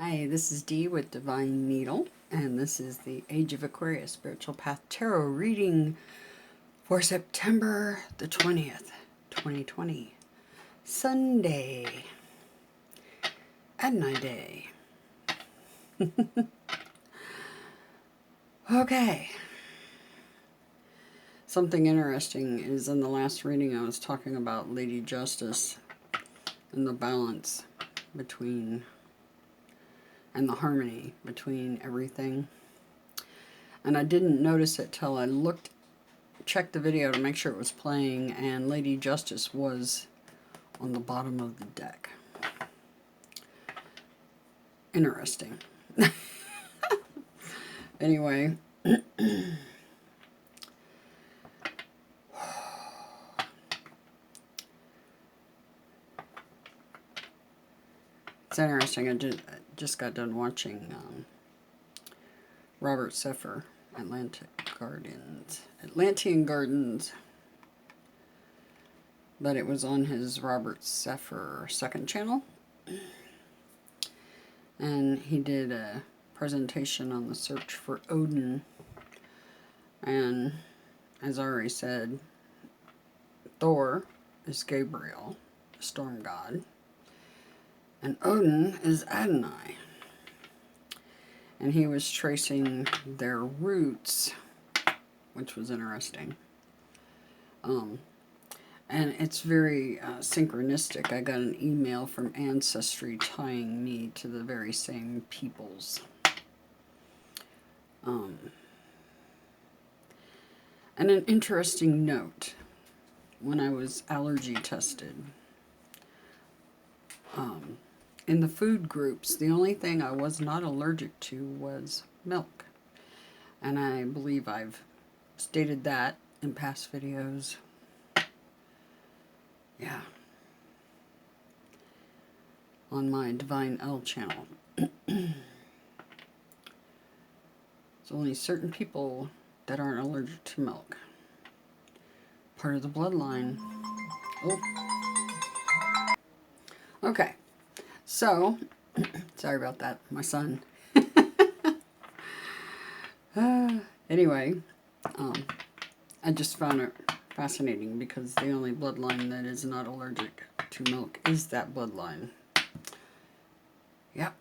Hi, this is Dee with Divine Needle, and this is the Age of Aquarius Spiritual Path Tarot reading for September the 20th, 2020, Sunday, Adonai Day. Okay. Something interesting is in the last reading I was talking about Lady Justice and the balance between and the harmony between everything. And I didn't notice it till I checked the video to make sure it was playing, and Lady Justice was on the bottom of the deck. Interesting. Anyway. It's interesting. I just got done watching Robert Seffer, Atlantean Gardens. But it was on his Robert Seffer second channel. And he did a presentation on the search for Odin. And as I already said, Thor is Gabriel, the storm god. And Odin is Adonai. And he was tracing their roots, which was interesting. And it's very synchronistic. I got an email from Ancestry tying me to the very same peoples. And an interesting note, when I was allergy tested, in the food groups, the only thing I was not allergic to was milk. And I believe I've stated that in past videos. Yeah. On my Divine L channel. There's only certain people that aren't allergic to milk. Part of the bloodline. Oh. Okay. So, sorry about that, my son. Anyway, I just found it fascinating because the only bloodline that is not allergic to milk is that bloodline. Yep.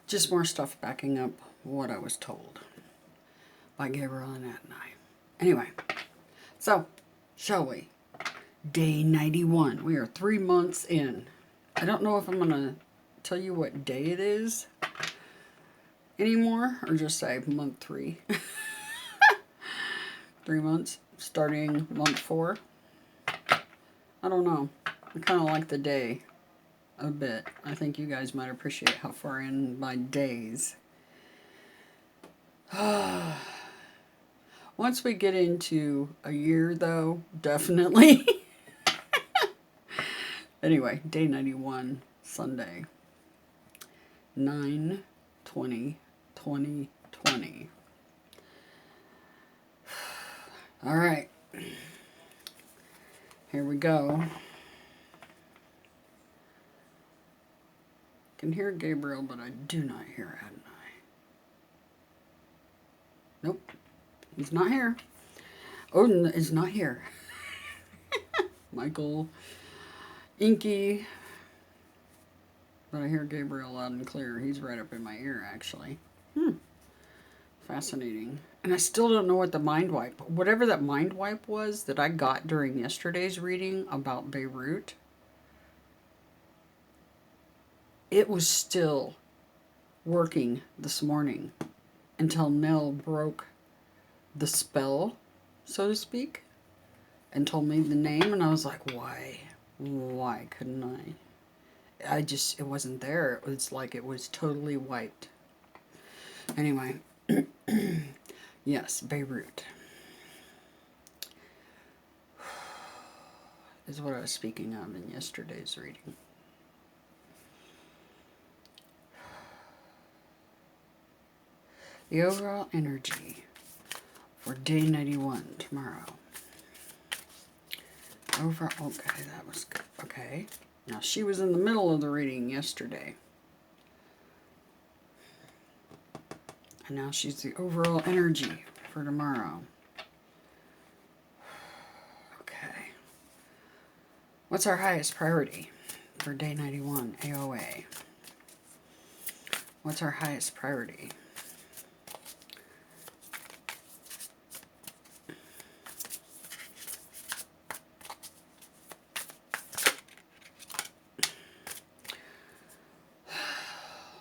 Just more stuff backing up what I was told by Gabriel and Adonai. Anyway, so, shall we? Day 91. We are 3 months in. I don't know if I'm going to tell you what day it is anymore, or just say month 3. 3 months, starting month 4. I don't know. I kind of like the day a bit. I think you guys might appreciate how far in my days. Once we get into a year, though, definitely. Anyway, day 91, Sunday, 9/20/2020. All right, here we go. I can hear Gabriel, but I do not hear Adonai. Nope, he's not here. Odin is not here. Michael, Inky, but I hear Gabriel loud and clear. He's right up in my ear, actually. Fascinating. And I still don't know what the mind wipe, whatever that mind wipe was that I got during yesterday's reading about Beirut, it was still working this morning until Nell broke the spell, so to speak, and told me the name, and I was like, why couldn't I? It wasn't there. It was like it was totally wiped. Anyway, yes, Beirut is what I was speaking of in yesterday's reading. The overall energy for day 91 tomorrow. Okay, that was good. Okay. Now, she was in the middle of the reading yesterday. And now she's the overall energy for tomorrow. Okay. What's our highest priority for day 91, AoA? What's our highest priority?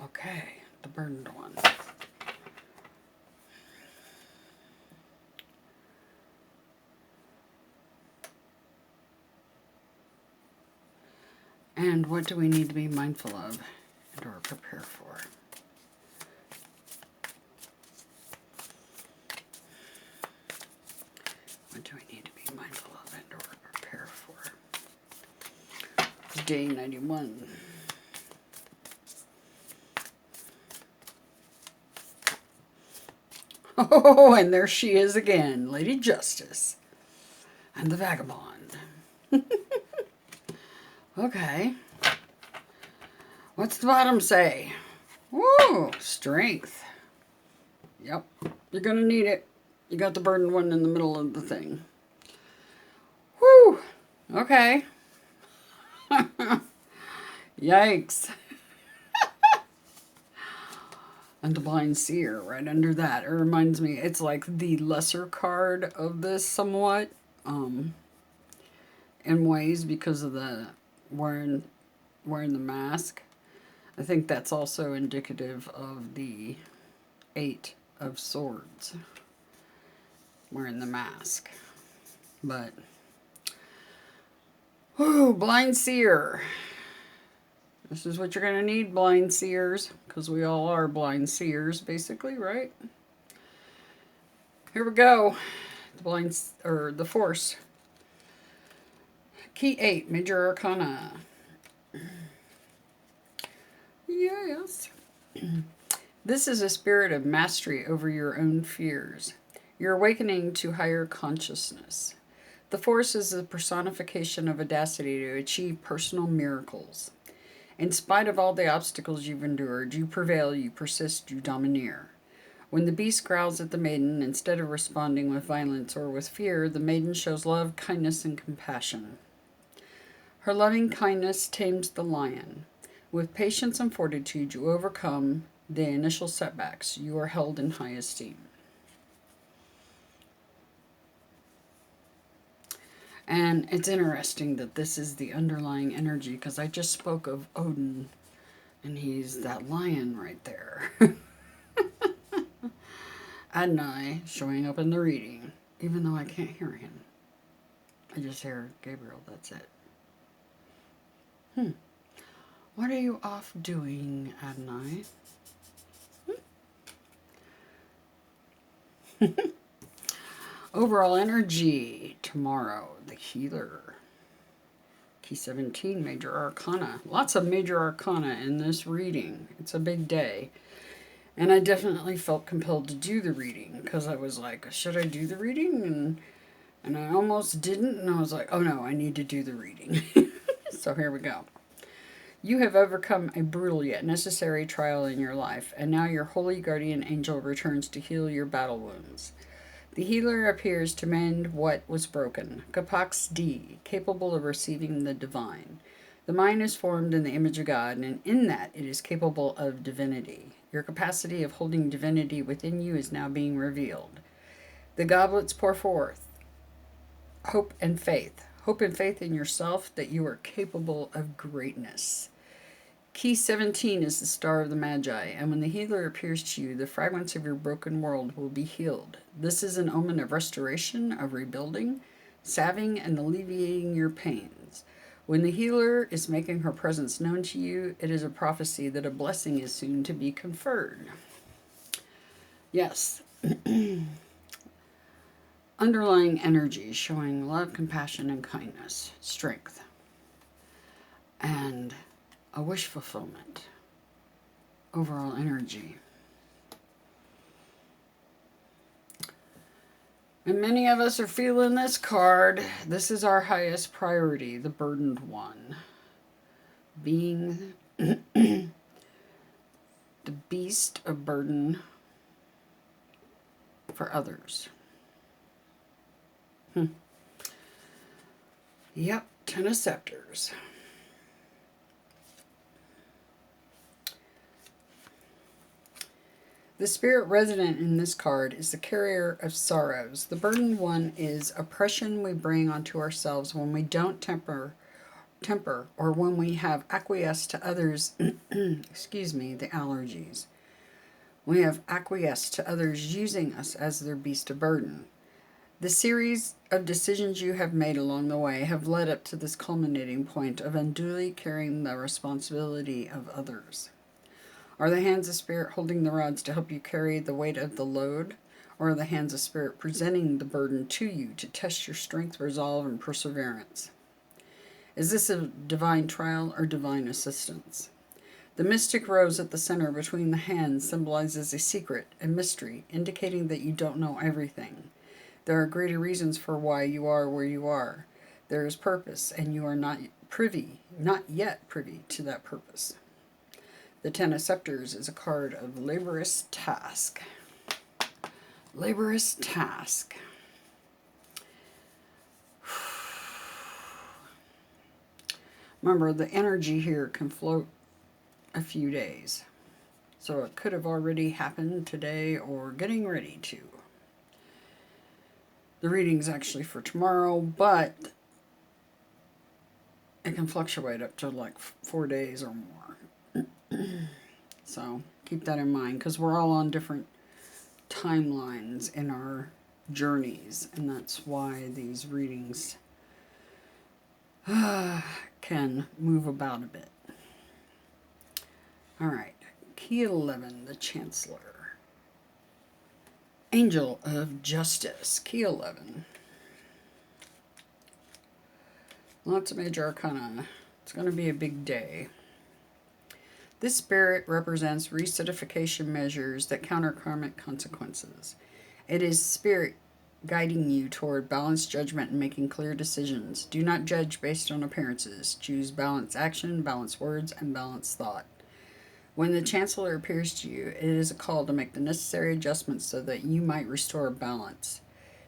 Okay, the burdened one. And what do we need to be mindful of and or prepare for? What do we need to be mindful of and or prepare for? Day 91. Oh, and there she is again, Lady Justice and the Vagabond. Okay. What's the bottom say? Woo, strength. Yep, you're going to need it. You got the burdened one in the middle of the thing. Woo, okay. Yikes. And the blind seer right under that. It reminds me, it's like the lesser card of this somewhat, in ways because of the wearing the mask. I think that's also indicative of the 8 of Swords, wearing the mask. But, whoo, blind seer. This is what you're going to need, blind seers, because we all are blind seers, basically, right? Here we go. The blind, or the Force. Key 8, Major Arcana. Yes. This is a spirit of mastery over your own fears. You're awakening to higher consciousness. The Force is the personification of audacity to achieve personal miracles. In spite of all the obstacles you've endured, you prevail, you persist, you domineer. When the beast growls at the maiden, instead of responding with violence or with fear, the maiden shows love, kindness, and compassion. Her loving kindness tames the lion. With patience and fortitude, you overcome the initial setbacks. You are held in high esteem. And it's interesting that this is the underlying energy, because I just spoke of Odin, and he's that lion right there. Adonai showing up in the reading, even though I can't hear him. I just hear Gabriel, that's it. What are you off doing, Adonai? Overall energy tomorrow, the healer. Key 17, Major Arcana. Lots of Major Arcana in this reading. It's a big day. And I definitely felt compelled to do the reading, because I was like, should I do the reading? And I almost didn't, and I was like, oh no, I need to do the reading. So here we go. You have overcome a brutal yet necessary trial in your life, and now your holy guardian angel returns to heal your battle wounds. The healer appears to mend what was broken. Capax D, capable of receiving the divine. The mind is formed in the image of God, and in that it is capable of divinity. Your capacity of holding divinity within you is now being revealed. The goblets pour forth hope and faith. Hope and faith in yourself that you are capable of greatness. Key 17 is the star of the Magi, and when the healer appears to you, the fragments of your broken world will be healed. This is an omen of restoration, of rebuilding, salving, and alleviating your pains. When the healer is making her presence known to you, it is a prophecy that a blessing is soon to be conferred. Yes. Underlying energy showing love, compassion, and kindness, strength, and a wish fulfillment, overall energy. And many of us are feeling this card. This is our highest priority, the burdened one. Being the beast of burden for others. Yep, 10 of Scepters. The spirit resident in this card is the carrier of sorrows. The burdened one is oppression we bring onto ourselves when we don't temper, or when we have acquiesced to others, excuse me, the allergies. We have acquiesced to others using us as their beast of burden. The series of decisions you have made along the way have led up to this culminating point of unduly carrying the responsibility of others. Are the hands of spirit holding the rods to help you carry the weight of the load? Or are the hands of spirit presenting the burden to you to test your strength, resolve, and perseverance? Is this a divine trial or divine assistance? The mystic rose at the center between the hands symbolizes a secret, a mystery, indicating that you don't know everything. There are greater reasons for why you are where you are. There is purpose, and you are not yet privy to that purpose. The Ten of Scepters is a card of laborious task. Laborious task. Remember, the energy here can float a few days. So it could have already happened today or getting ready to. The reading's actually for tomorrow, but it can fluctuate up to like 4 days or more. So keep that in mind, because we're all on different timelines in our journeys, and that's why these readings can move about a bit. All right, key 11, the Chancellor. Angel of Justice, key 11. Lots of major arcana. It's going to be a big day. This spirit represents recertification measures that counter karmic consequences. It is spirit guiding you toward balanced judgment and making clear decisions. Do not judge based on appearances. Choose balanced action, balanced words, and balanced thought. When the Chancellor appears to you, it is a call to make the necessary adjustments so that you might restore balance.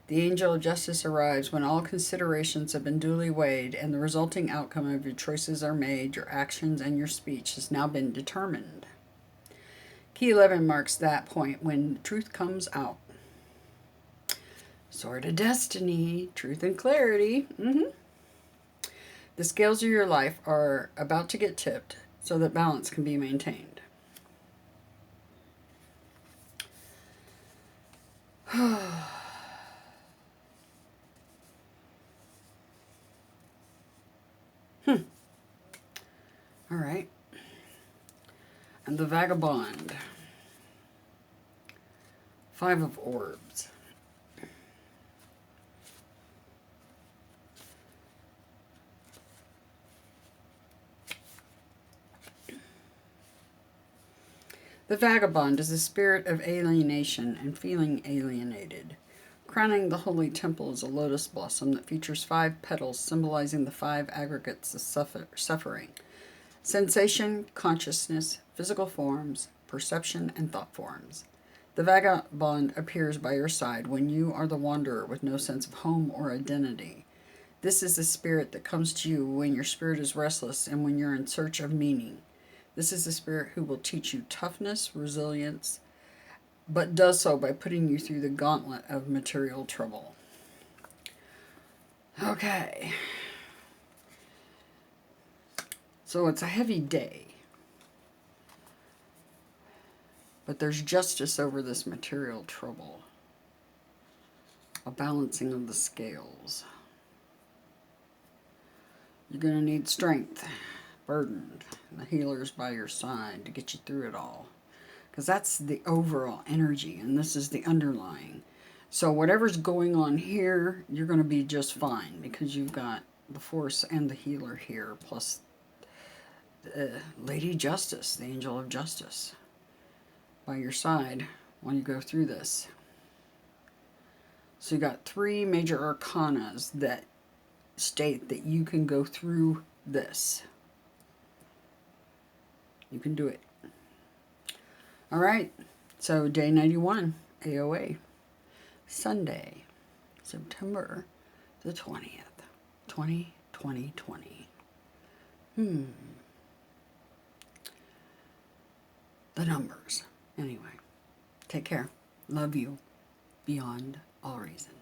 The Angel of Justice arrives when all considerations have been duly weighed and the resulting outcome of your choices are made, your actions and your speech has now been determined. Key 11 marks that point when truth comes out. Sword of Destiny, truth and clarity. The scales of your life are about to get tipped so that balance can be maintained. All right. And the Vagabond. 5 of Orbs. The Vagabond is the spirit of alienation and feeling alienated. Crowning the holy temple is a lotus blossom that features 5 petals symbolizing the 5 aggregates of suffering. Sensation, consciousness, physical forms, perception, and thought forms. The Vagabond appears by your side when you are the wanderer with no sense of home or identity. This is the spirit that comes to you when your spirit is restless and when you're in search of meaning. This is the spirit who will teach you toughness, resilience, but does so by putting you through the gauntlet of material trouble. Okay. So it's a heavy day. But there's justice over this material trouble. A balancing of the scales. You're going to need strength, burdened, and the healer's by your side to get you through it all. Because that's the overall energy, and this is the underlying. So whatever's going on here, you're going to be just fine, because you've got the Force and the healer here, plus Lady Justice, the Angel of Justice, by your side when you go through this. So you got 3 major arcanas that state that you can go through this. You can do it. All right, so day 91, AoA. Sunday, September the 20th, 2020. The numbers. Anyway, take care. Love you beyond all reason.